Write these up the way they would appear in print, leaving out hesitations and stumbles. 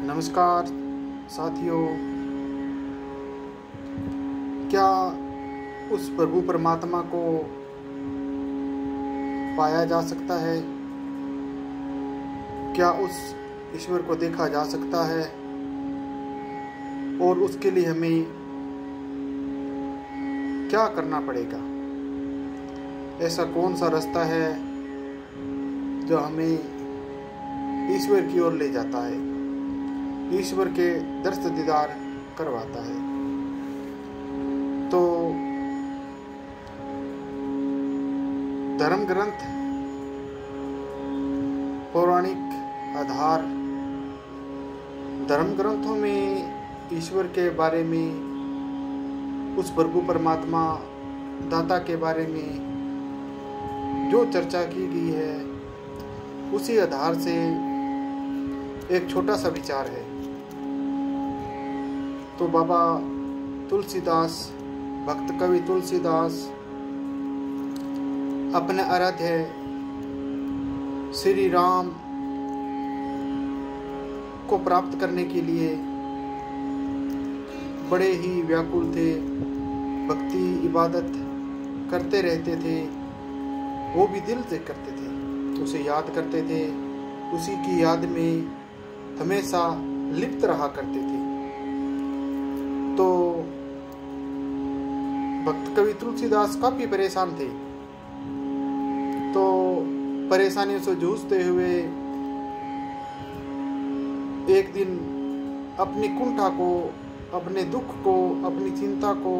नमस्कार साथियों, क्या उस प्रभु परमात्मा को पाया जा सकता है? क्या उस ईश्वर को देखा जा सकता है? और उसके लिए हमें क्या करना पड़ेगा? ऐसा कौन सा रास्ता है जो हमें ईश्वर की ओर ले जाता है, ईश्वर के दर्शन दीदार करवाता है? तो धर्म ग्रंथ, पौराणिक आधार, धर्म ग्रंथों में ईश्वर के बारे में, उस प्रभु परमात्मा दाता के बारे में जो चर्चा की गई है, उसी आधार से एक छोटा सा विचार है। तो बाबा तुलसीदास, भक्त कवि तुलसीदास अपने आराध्य श्री राम को प्राप्त करने के लिए बड़े ही व्याकुल थे, भक्ति इबादत करते रहते थे। वो भी दिल से करते थे, उसे याद करते थे, उसी की याद में हमेशा लिप्त रहा करते थे। तो भक्त कवि तुलसीदास काफी परेशान थे। तो परेशानियों से जूझते हुए एक दिन अपनी कुंठा को, अपने दुख को, अपनी चिंता को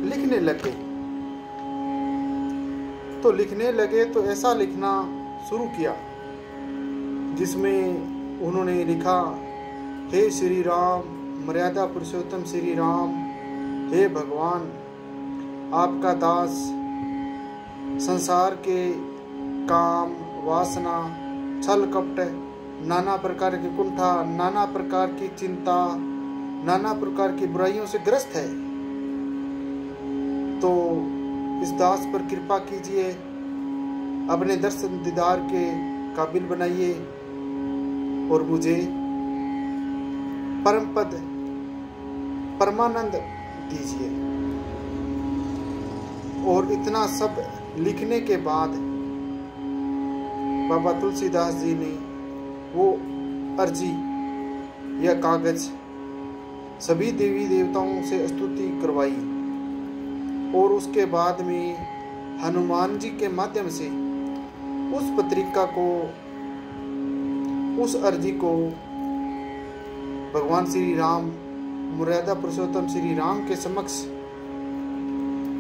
लिखने लगे। तो लिखने लगे तो ऐसा लिखना शुरू किया जिसमें उन्होंने लिखा, हे श्री राम, मर्यादा पुरुषोत्तम श्री राम, हे भगवान, आपका दास संसार के काम, वासना, छल कपट, नाना प्रकार की कुंठा, नाना प्रकार की चिंता, नाना प्रकार की बुराइयों से ग्रस्त है। तो इस दास पर कृपा कीजिए, अपने दर्शन दीदार के काबिल बनाइए और मुझे परम पद, परमानंद दीजिए। और इतना सब लिखने के बाद बाबा तुलसीदास जी ने वो अर्जी या कागज सभी देवी देवताओं से स्तुति करवाई और उसके बाद में हनुमान जी के माध्यम से उस पत्रिका को, उस अर्जी को भगवान श्री राम, मर्यादा पुरुषोत्तम श्री राम के समक्ष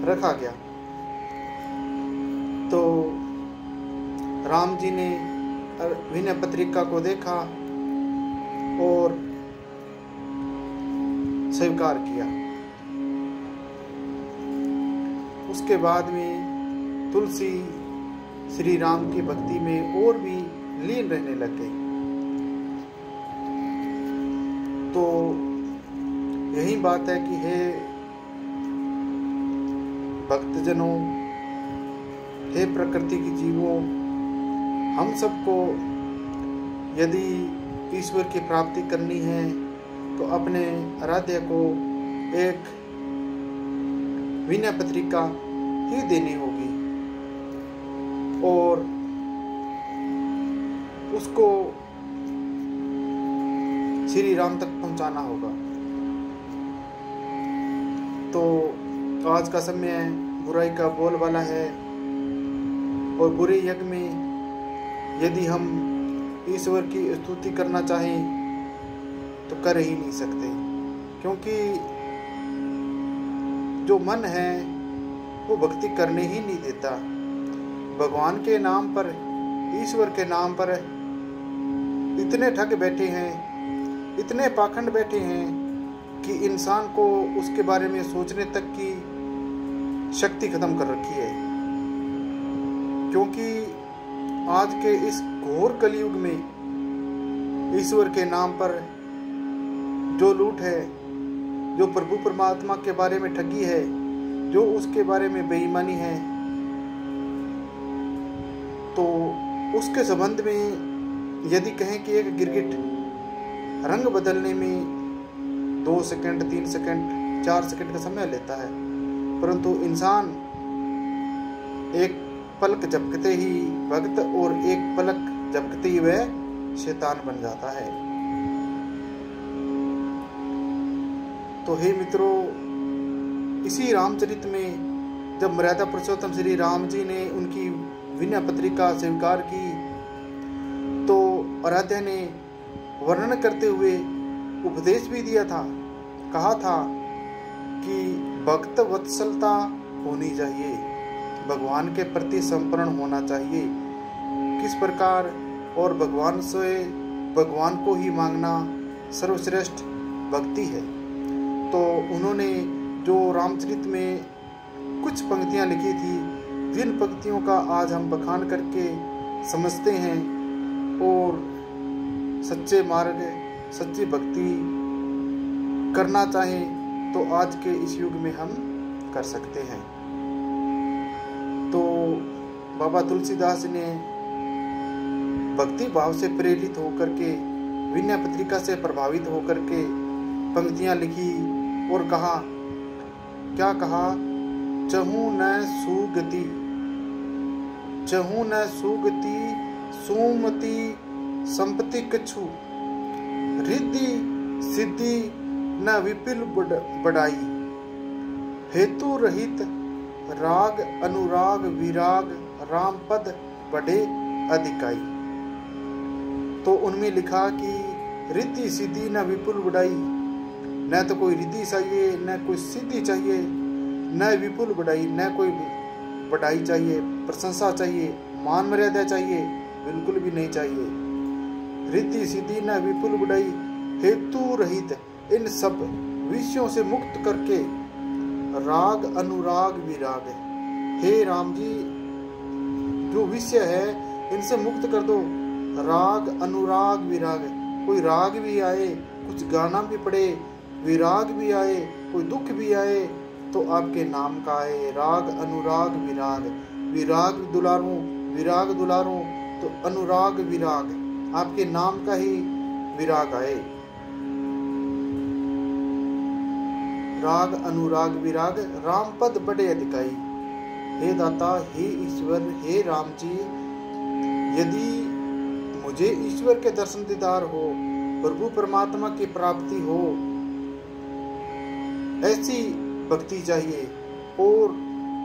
रखा गया। तो राम जी ने विनय पत्रिका को देखा और स्वीकार किया। उसके बाद में तुलसी श्री राम की भक्ति में और भी लीन रहने लग गई। तो यही बात है कि हे भक्तजनों, हे प्रकृति के जीवों, हम सबको यदि ईश्वर की प्राप्ति करनी है तो अपने आराध्य को एक विनय पत्रिका ही देनी होगी और उसको श्री राम तक पहुंचाना होगा। तो आज का समय बुराई का बोलबाला है और बुरे यज्ञ में यदि हम ईश्वर की स्तुति करना चाहें तो कर ही नहीं सकते, क्योंकि जो मन है वो भक्ति करने ही नहीं देता। भगवान के नाम पर, ईश्वर के नाम पर इतने ठग बैठे हैं, इतने पाखंड बैठे हैं कि इंसान को उसके बारे में सोचने तक की शक्ति खत्म कर रखी है। क्योंकि आज के इस घोर कलयुग में ईश्वर के नाम पर जो लूट है, जो प्रभु परमात्मा के बारे में ठगी है, जो उसके बारे में बेईमानी है, तो उसके संबंध में यदि कहें कि एक गिरगिट रंग बदलने में 2 सेकंड, 3 सेकंड, 4 सेकंड का समय लेता है, परंतु इंसान एक पलक झपकते ही भक्त और एक पलक झपकते ही वह शैतान बन जाता है। तो हे मित्रों, इसी रामचरित में जब मर्यादा पुरुषोत्तम श्री राम जी ने उनकी विनय पत्रिका स्वीकार की, तो आराध्या ने वर्णन करते हुए उपदेश भी दिया था। कहा था कि भक्त वत्सलता होनी चाहिए, भगवान के प्रति समर्पण होना चाहिए। किस प्रकार, और भगवान से भगवान को ही मांगना सर्वश्रेष्ठ भक्ति है। तो उन्होंने जो रामचरित में कुछ पंक्तियां लिखी थी, जिन पंक्तियों का आज हम बखान करके समझते हैं और सच्चे मार्ग, सच्ची भक्ति करना चाहें, तो आज के इस युग में हम कर सकते हैं। तो बाबा तुलसीदास ने भक्ति भाव से प्रेरित होकर के, विनय पत्रिका से प्रभावित होकर के पंक्तियां लिखी और कहा, क्या कहा, चहु न सुगति, चहु न सुगति सुमति संपत्ति कछु, रिद्धि सिद्धि न विपुल बढ़ाई, हेतु रहित राग अनुराग विराग, राम पद बड़े अधिकाई। तो उनमें लिखा कि रिद्धि सिद्धि न विपुल बढ़ाई, न तो कोई रिद्धि चाहिए, न कोई सिद्धि चाहिए, न विपुल बढ़ाई, न कोई बढ़ाई चाहिए, प्रशंसा चाहिए, मान मर्यादा चाहिए, बिल्कुल भी नहीं चाहिए। रिद्धि सिद्धि न विपुल बढ़ाई, हेतु रहित, इन सब विषयों से मुक्त करके राग अनुराग विराग, हे राम जी जो विषय है इनसे मुक्त कर दो। राग अनुराग विराग, कोई राग भी आए, कुछ गाना भी पड़े, विराग भी आए, कोई दुख भी आए, तो आपके नाम का आए। राग अनुराग विराग, विराग दुलारों, विराग दुलारों, तो अनुराग विराग, आपके नाम का ही विराग आए। राग अनुराग विराग, राम पद बड़े अधिकाई। हे दाता, हे ईश्वर, हे राम जी, यदि मुझे ईश्वर के दर्शन दीदार हो, प्रभु परमात्मा की प्राप्ति हो, ऐसी भक्ति चाहिए। और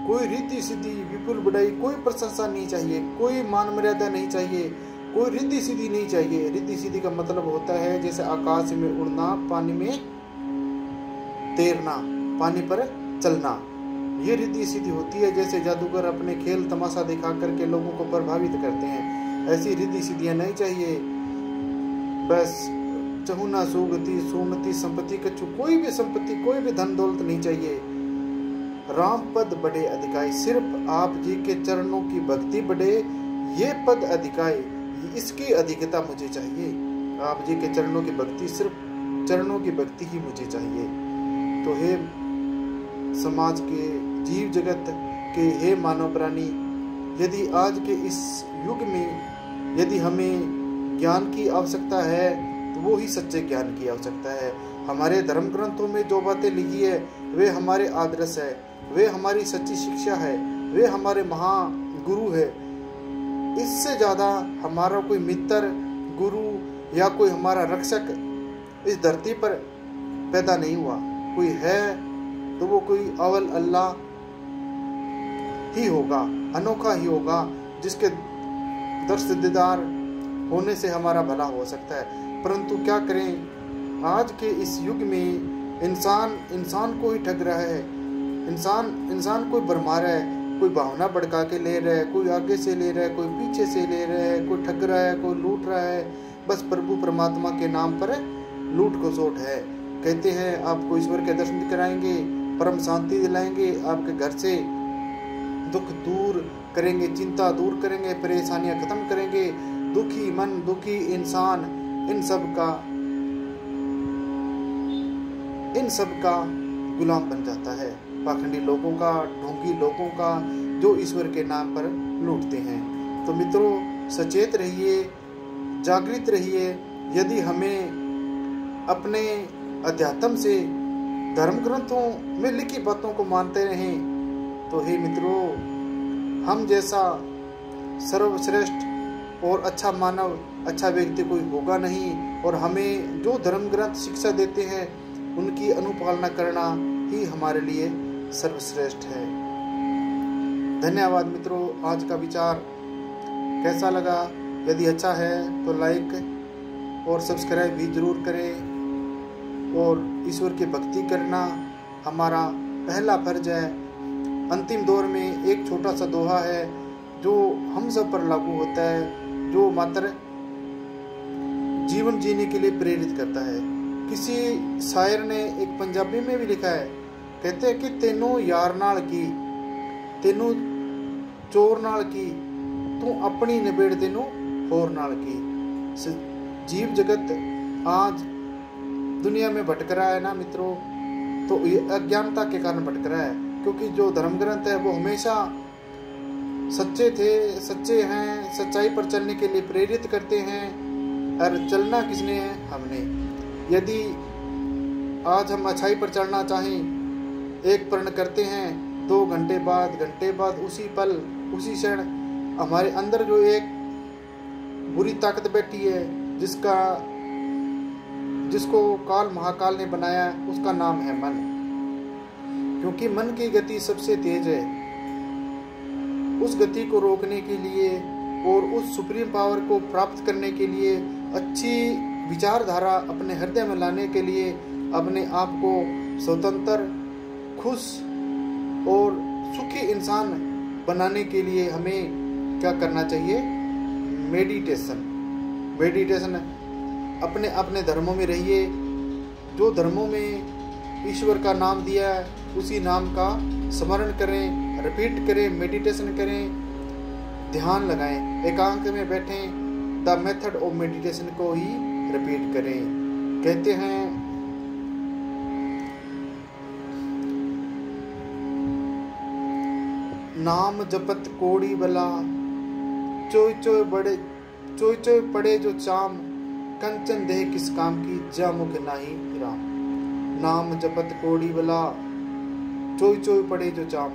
कोई रिद्धि सिद्धि विपुल बढ़ाई, कोई प्रशंसा नहीं चाहिए, कोई मान मर्यादा नहीं चाहिए, कोई रिद्धि सिद्धि नहीं चाहिए। रिद्धि सिद्धि का मतलब होता है जैसे आकाश में उड़ना, पानी में तैरना, पानी पर चलना, ये रिद्धि सिद्धि होती है। जैसे जादूगर अपने खेल तमाशा दिखा करके लोगों को प्रभावित करते हैं, ऐसी रिद्धि सिद्धियां नहीं चाहिए। बस चहुना सुगति सुमति संपत्ति कछु, कोई भी संपत्ति, कोई भी धन दौलत नहीं चाहिए। राम पद बड़े अधिकाई, सिर्फ आप जी के चरणों की भक्ति बढ़े, ये पद अधिकाई, इसकी अधिकता मुझे चाहिए। आप जी के चरणों की भक्ति, सिर्फ चरणों की भक्ति ही मुझे चाहिए। तो हे समाज के, जीव जगत के, हे मानव प्राणी, यदि आज के इस युग में यदि हमें ज्ञान की आवश्यकता है, तो वो ही सच्चे ज्ञान की आवश्यकता है। हमारे धर्म ग्रंथों में जो बातें लिखी है वे हमारे आदर्श है, वे हमारी सच्ची शिक्षा है, वे हमारे महागुरु है। इससे ज़्यादा हमारा कोई मित्र, गुरु या कोई हमारा रक्षक इस धरती पर पैदा नहीं हुआ। कोई है तो वो कोई अवल अल्लाह ही होगा, अनोखा ही होगा, जिसके दर्श दीदार होने से हमारा भला हो सकता है। परंतु क्या करें, आज के इस युग में इंसान को ही ठग रहा है, इंसान को भरमा रहा है, कोई भावना भड़का के ले रहा है, कोई आगे से ले रहा है, कोई पीछे से ले रहा है, कोई ठग रहा है, कोई लूट रहा है। बस प्रभु परमात्मा के नाम पर लूट खसोट है। कहते हैं आपको ईश्वर के दर्शन कराएंगे, परम शांति दिलाएंगे, आपके घर से दुख दूर करेंगे, चिंता दूर करेंगे, परेशानियां खत्म करेंगे। दुखी मन, दुखी इंसान, इन सब का गुलाम बन जाता है। पाखंडी लोगों का, ढोंगी लोगों का, जो ईश्वर के नाम पर लूटते हैं। तो मित्रों, सचेत रहिए, जागृत रहिए। यदि हमें अपने अध्यात्म से धर्म ग्रंथों में लिखी बातों को मानते रहें तो हे मित्रों, हम जैसा सर्वश्रेष्ठ और अच्छा मानव, अच्छा व्यक्ति कोई होगा नहीं। और हमें जो धर्म ग्रंथ शिक्षा देते हैं उनकी अनुपालना करना ही हमारे लिए सर्वश्रेष्ठ है। धन्यवाद मित्रों। आज का विचार कैसा लगा? यदि अच्छा है तो लाइक और सब्सक्राइब भी जरूर करें। और ईश्वर की भक्ति करना हमारा पहला फर्ज है। अंतिम दौर में एक छोटा सा दोहा है जो हम सब पर लागू होता है, जो मात्र जीवन जीने के लिए प्रेरित करता है। किसी शायर ने एक पंजाबी में भी लिखा है, कहते हैं कि तेनों यार नाल की, तेनों चोर नाल की, तू अपनी निबेड़ तेनों होर नाल की। जीव जगत आज दुनिया में भटक रहा है ना मित्रों, तो ये अज्ञानता के कारण भटक रहा है। क्योंकि जो धर्म ग्रंथ है वो हमेशा सच्चे थे, सच्चे हैं, सच्चाई पर चलने के लिए प्रेरित करते हैं। और चलना किसने है? हमने। यदि आज हम अच्छाई पर चलना चाहें, एक प्रण करते हैं, 2 घंटे बाद उसी पल, उसी क्षण हमारे अंदर जो एक बुरी ताकत बैठी है, जिसको काल महाकाल ने बनाया, उसका नाम है मन। क्योंकि मन की गति सबसे तेज है। उस गति को रोकने के लिए और उस सुप्रीम पावर को प्राप्त करने के लिए, अच्छी विचारधारा अपने हृदय में लाने के लिए, अपने आप को स्वतंत्र, खुश और सुखी इंसान बनाने के लिए हमें क्या करना चाहिए? मेडिटेशन। अपने अपने धर्मों में रहिए। जो धर्मों में ईश्वर का नाम दिया है उसी नाम का स्मरण करें, रिपीट करें, मेडिटेशन करें, ध्यान लगाएं, एकांत में बैठें। द मेथड ऑफ मेडिटेशन को ही रिपीट करें। कहते हैं नाम जपत कोड़ी बला, चोय चोय पड़े जो चाम, कंचन देह किस काम की, जा मुख नाही राम। नाम जपत कोड़ी बला, चोय चोय पड़े जो चाम।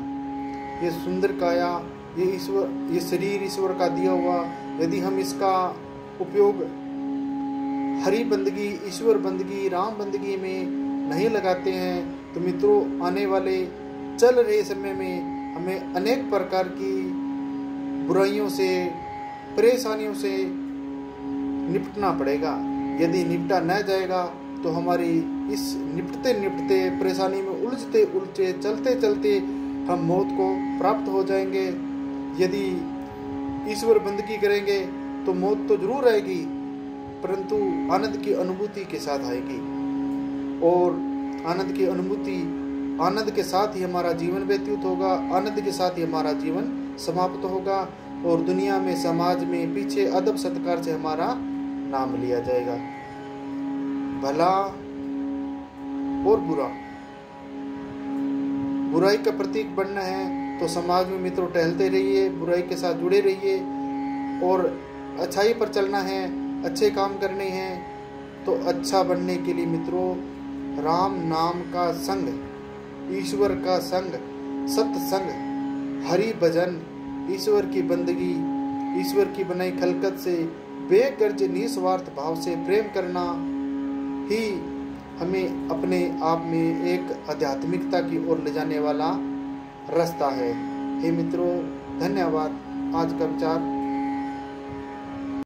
ये सुंदर काया, ये शरीर ईश्वर का दिया हुआ, यदि हम इसका उपयोग हरि बंदगी, ईश्वर बंदगी, राम बंदगी में नहीं लगाते हैं तो मित्रों, आने वाले चल रहे समय में हमें अनेक प्रकार की बुराइयों से, परेशानियों से निपटना पड़ेगा। यदि निपटा न जाएगा तो हमारी इस निपटते परेशानी में उलझते चलते हम मौत को प्राप्त हो जाएंगे। यदि ईश्वर बंदगी करेंगे तो मौत तो जरूर आएगी, परंतु आनंद की अनुभूति के साथ आएगी। और आनंद के साथ ही हमारा जीवन व्यतीत होगा, आनंद के साथ ही हमारा जीवन समाप्त होगा। और दुनिया में, समाज में पीछे अदब सत्कार से हमारा नाम लिया जाएगा। भला और बुराई का प्रतीक बनना है तो समाज में मित्रों टहलते रहिए, बुराई के साथ जुड़े रहिए। और अच्छाई पर चलना है, अच्छे काम करने हैं तो अच्छा बनने के लिए मित्रों राम नाम का संग, ईश्वर का संग, सत्संग, हरि भजन, ईश्वर की बंदगी, ईश्वर की बनाई खलकत से बेगर्ज निस्वार्थ भाव से प्रेम करना ही हमें अपने आप में एक आध्यात्मिकता की ओर ले जाने वाला रास्ता है। हे मित्रों, धन्यवाद। आज का विचार